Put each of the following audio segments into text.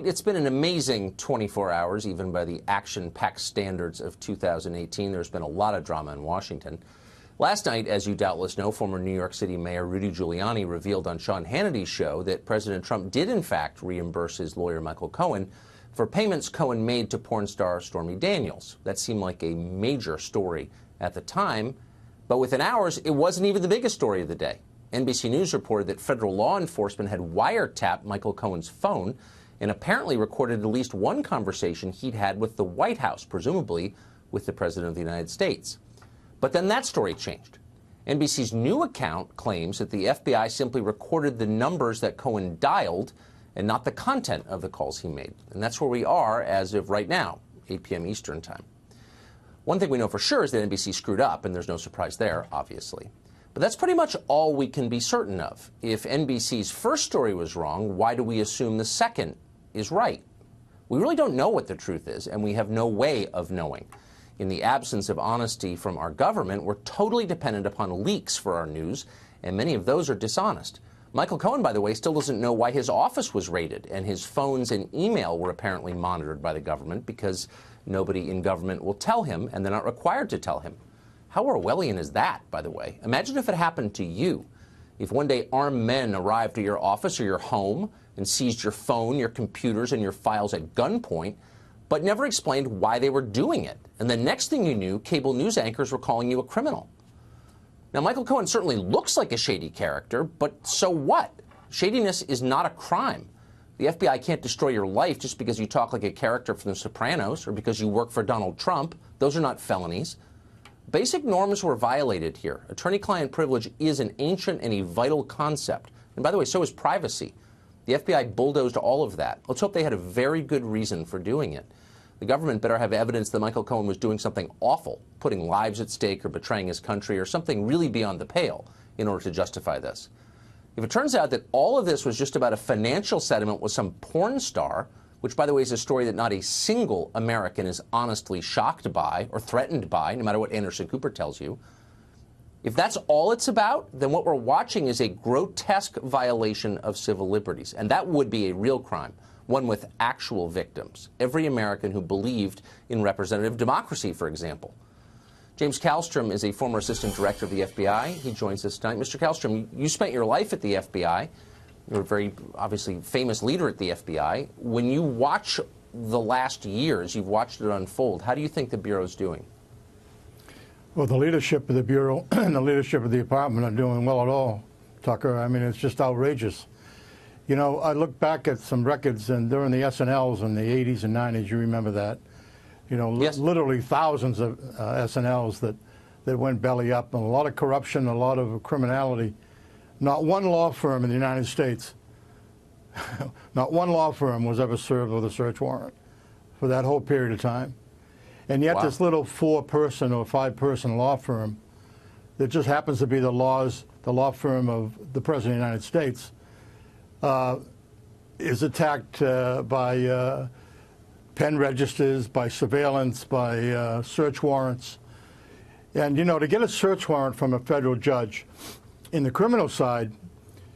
It's been an amazing 24 hours, even by the action-packed standards of 2018. There's been a lot of drama in Washington. Last night, as you doubtless know, former New York City Mayor Rudy Giuliani revealed on Sean Hannity's show that President Trump did, in fact, reimburse his lawyer, Michael Cohen, for payments Cohen made to porn star Stormy Daniels. That seemed like a major story at the time, but within hours, it wasn't even the biggest story of the day. NBC News reported that federal law enforcement had wiretapped Michael Cohen's phone and apparently recorded at least one conversation he'd had with the White House, presumably with the President of the United States. But then that story changed. NBC's new account claims that the FBI simply recorded the numbers that Cohen dialed and not the content of the calls he made. And that's where we are as of right now, 8 p.m. Eastern Time. One thing we know for sure is that NBC screwed up, and there's no surprise there, obviously. But that's pretty much all we can be certain of. If NBC's first story was wrong, why do we assume the second is right? We really don't know what the truth is, and we have no way of knowing. In the absence of honesty from our government, we're totally dependent upon leaks for our news, and many of those are dishonest. Michael Cohen, by the way, still doesn't know why his office was raided, and his phones and email were apparently monitored by the government because nobody in government will tell him, and they're not required to tell him. How Orwellian is that, by the way? Imagine if it happened to you. If one day armed men arrived at your office or your home and seized your phone, your computers, and your files at gunpoint, but never explained why they were doing it. And the next thing you knew, cable news anchors were calling you a criminal. Now, Michael Cohen certainly looks like a shady character, but so what? Shadiness is not a crime. The FBI can't destroy your life just because you talk like a character from The Sopranos or because you work for Donald Trump. Those are not felonies. Basic norms were violated here. Attorney-client privilege is an ancient and a vital concept. And by the way, so is privacy. The FBI bulldozed all of that. Let's hope they had a very good reason for doing it. The government better have evidence that Michael Cohen was doing something awful, putting lives at stake or betraying his country or something really beyond the pale in order to justify this. If it turns out that all of this was just about a financial settlement with some porn star, which, by the way, is a story that not a single American is honestly shocked by or threatened by, no matter what Anderson Cooper tells you, if that's all it's about, then what we're watching is a grotesque violation of civil liberties. And that would be a real crime, one with actual victims. Every American who believed in representative democracy, for example. James Kallstrom is a former assistant director of the FBI. He joins us tonight. Mr. Kallstrom, you spent your life at the FBI. You're a very, obviously, famous leader at the FBI. When you watch the last years, you've watched it unfold, how do you think the Bureau's doing? Well, the leadership of the Bureau and the leadership of the department are doing well at all, Tucker. I mean, it's just outrageous. You know, I look back at some records and during the SNLs in the 80s and 90s, you remember that. You know, yes. Literally thousands of SNLs that went belly up, and a lot of corruption, a lot of criminality. Not one law firm in the United States, not one law firm was ever served with a search warrant for that whole period of time. And yet this little 4-person or 5-person law firm that just happens to be the law firm of the President of the United States is attacked by pen registers, by surveillance, by search warrants. And, you know, to get a search warrant from a federal judge, in the criminal side,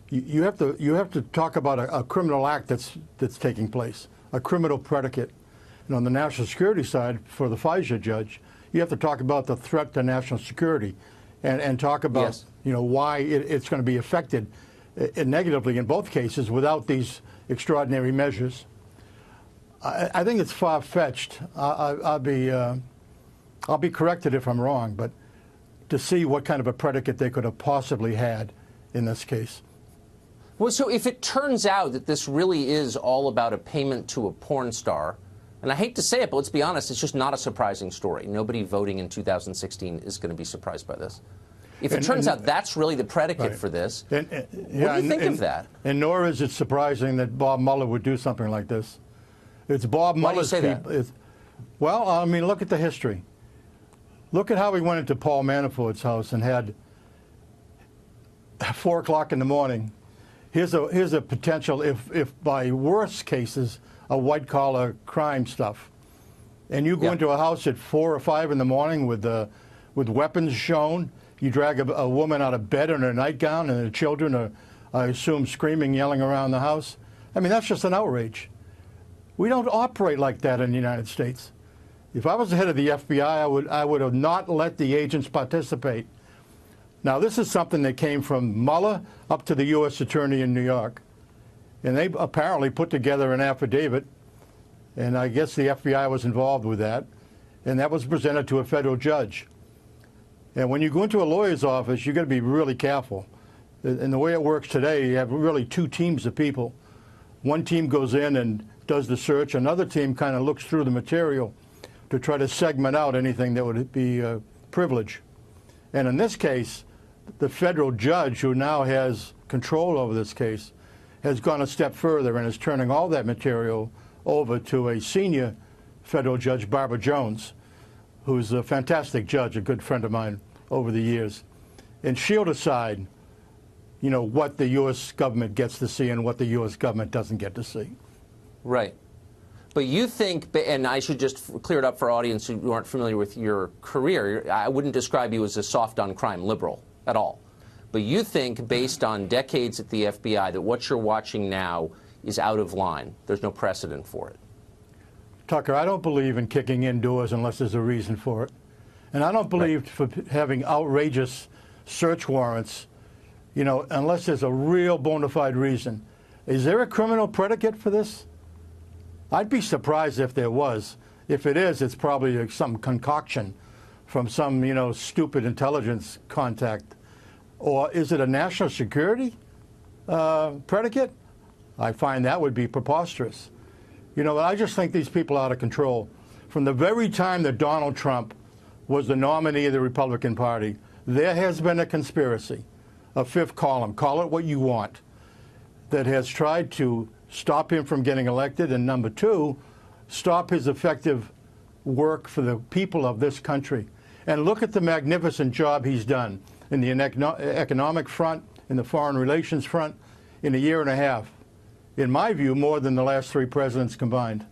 you have to talk about a criminal act that's taking place, a criminal predicate. And on the national security side, for the FISA judge, you have to talk about the threat to national security and talk about yes. You know, why it's going to be affected negatively in both cases without these extraordinary measures. I think it's far-fetched. I'll be corrected if I'm wrong, but to see what kind of a predicate they could have possibly had in this case. Well, so if it turns out that this really is all about a payment to a porn star, and I hate to say it, but let's be honest, it's just not a surprising story. Nobody voting in 2016 is going to be surprised by this. If it turns out that's really the predicate for this, what do you think of that? And nor is it surprising that Bob Mueller would do something like this. It's Bob Mueller's people. Why do you say that? Well, I mean, look at the history. Look at how he went into Paul Manafort's house and had 4 o'clock in the morning. Here's a potential, if by worst cases, a white-collar crime stuff. And you go into a house at 4 or 5 in the morning with weapons shown. You drag a woman out of bed in her nightgown, and the children are, I assume, screaming, yelling around the house. I mean, that's just an outrage. We don't operate like that in the United States. If I was the head of the FBI, I would have not let the agents participate. Now, this is something that came from Mueller up to the U.S. Attorney in New York. And they apparently put together an affidavit, and I guess the FBI was involved with that, and that was presented to a federal judge. And when you go into a lawyer's office, you've got to be really careful. And the way it works today, you have really two teams of people. One team goes in and does the search. Another team kind of looks through the material to try to segment out anything that would be privilege. And in this case, the federal judge, who now has control over this case, has gone a step further and is turning all that material over to a senior federal judge, Barbara Jones, who's a fantastic judge, a good friend of mine over the years. And she'll decide, you know, what the U.S. government gets to see and what the U.S. government doesn't get to see. Right. But you think, and I should just clear it up for audience who aren't familiar with your career, I wouldn't describe you as a soft-on-crime liberal at all. But you think, based on decades at the FBI, that what you're watching now is out of line. There's no precedent for it. Tucker, I don't believe in kicking in doors unless there's a reason for it. And I don't believe for having outrageous search warrants, you know, unless there's a real bona fide reason. Is there a criminal predicate for this? I'd be surprised if there was. If it is, it's probably some concoction from some, you know, stupid intelligence contact. Or is it a national security predicate? I find that would be preposterous. You know, I just think these people are out of control. From the very time that Donald Trump was the nominee of the Republican Party, there has been a conspiracy, a fifth column, call it what you want, that has tried to stop him from getting elected, and number two, stop his effective work for the people of this country. And look at the magnificent job he's done in the economic front, in the foreign relations front, in a year and a half. In my view, more than the last three presidents combined.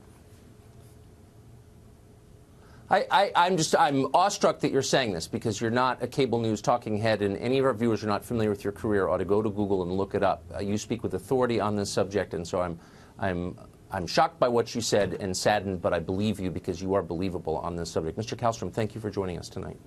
I'm awestruck that you're saying this, because you're not a cable news talking head, and any of our viewers who are not familiar with your career ought to go to Google and look it up. You speak with authority on this subject, and so I'm shocked by what you said and saddened, but I believe you because you are believable on this subject. Mr. Kallstrom, thank you for joining us tonight.